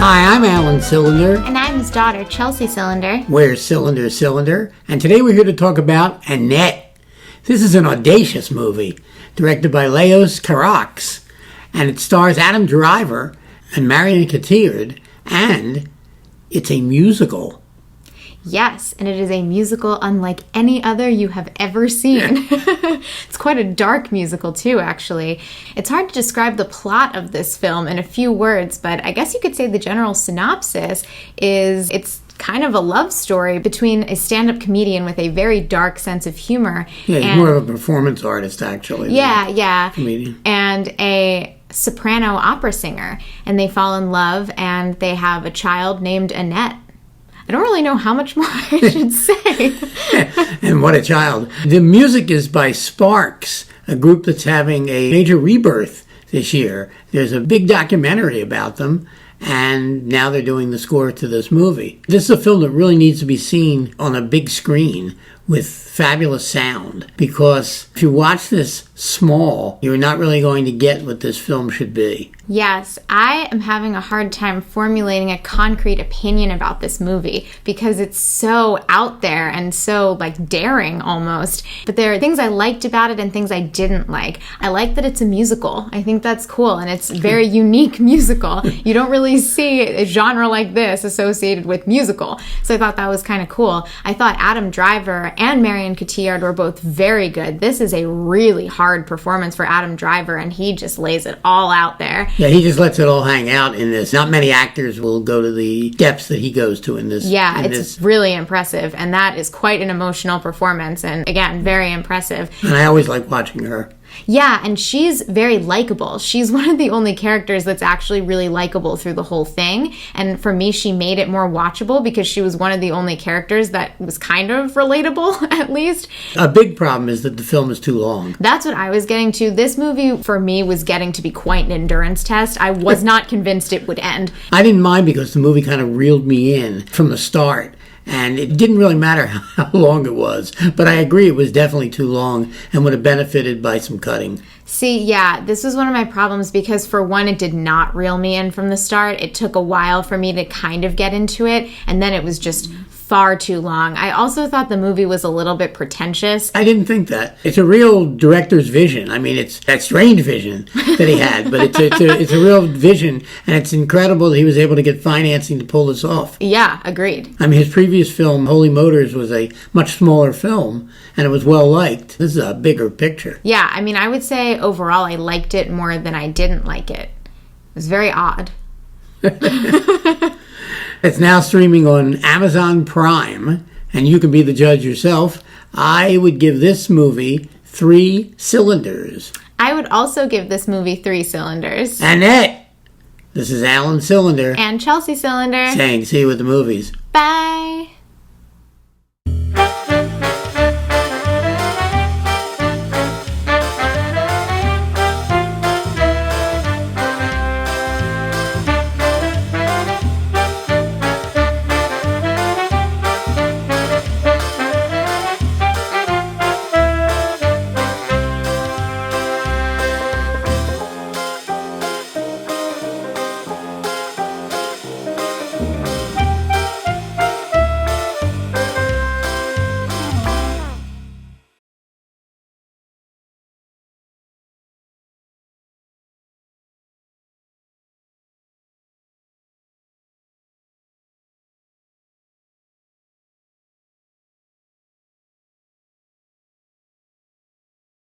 Hi, I'm Alan Cylinder. And I'm his daughter, Chelsea Cylinder. We're Cylinder. And today we're here to talk about Annette. This is an audacious movie, directed by Leos Carax. And it stars Adam Driver and Marion Cotillard. And it's a musical. Yes, and it is a musical unlike any other you have ever seen. It's quite a dark musical too, actually. It's hard to describe the plot of this film in a few words, but I guess you could say the general synopsis is it's kind of a love story between a stand-up comedian with a very dark sense of humor. Yeah, he's more of a performance artist, actually. Yeah. Comedian. And a soprano opera singer. And they fall in love, and they have a child named Annette. I don't really know how much more I should say. And what a child. The music is by Sparks, a group that's having a major rebirth this year. There's a big documentary about them, and now they're doing the score to this movie. This is a film that really needs to be seen on a big screen with fabulous sound, because if you watch this small, you're not really going to get what this film should be. Yes, I am having a hard time formulating a concrete opinion about this movie because it's so out there and so daring almost. But there are things I liked about it and things I didn't like. I like that it's a musical. I think that's cool, and it's a very unique musical. You don't really see a genre like this associated with musical. So I thought that was kind of cool. I thought Adam Driver and Marion Cotillard were both very good. This is a really hard performance for Adam Driver, and he just lays it all out there. Yeah, he just lets it all hang out in this. Not many actors will go to the depths that he goes to in this. Yeah, it's really impressive, and that is quite an emotional performance, and again, very impressive. And I always like watching her. Yeah, and she's very likable. She's one of the only characters that's actually really likable through the whole thing. And for me, she made it more watchable because she was one of the only characters that was kind of relatable, at least. A big problem is that the film is too long. That's what I was getting to. This movie, for me, was getting to be quite an endurance test. I was not convinced it would end. I didn't mind because the movie kind of reeled me in from the start. And it didn't really matter how long it was. But I agree it was definitely too long and would have benefited by some cutting. See, yeah, this was one of my problems because, for one, it did not reel me in from the start. It took a while for me to kind of get into it, and then it was just far too long. I also thought the movie was a little bit pretentious. I didn't think that. It's a real director's vision. I mean, it's that strange vision that he had, but it's a real vision, and it's incredible that he was able to get financing to pull this off. Yeah, agreed. I mean, his previous film, Holy Motors, was a much smaller film, and it was well liked. This is a bigger picture. Yeah, I mean, I would say overall I liked it more than I didn't like it. It was very odd. It's now streaming on Amazon Prime, and you can be the judge yourself. I would give this movie 3 cylinders. I would also give this movie 3 cylinders. Annette, this is Alan Cylinder. And Chelsea Cylinder. Saying see you at the movies. Bye.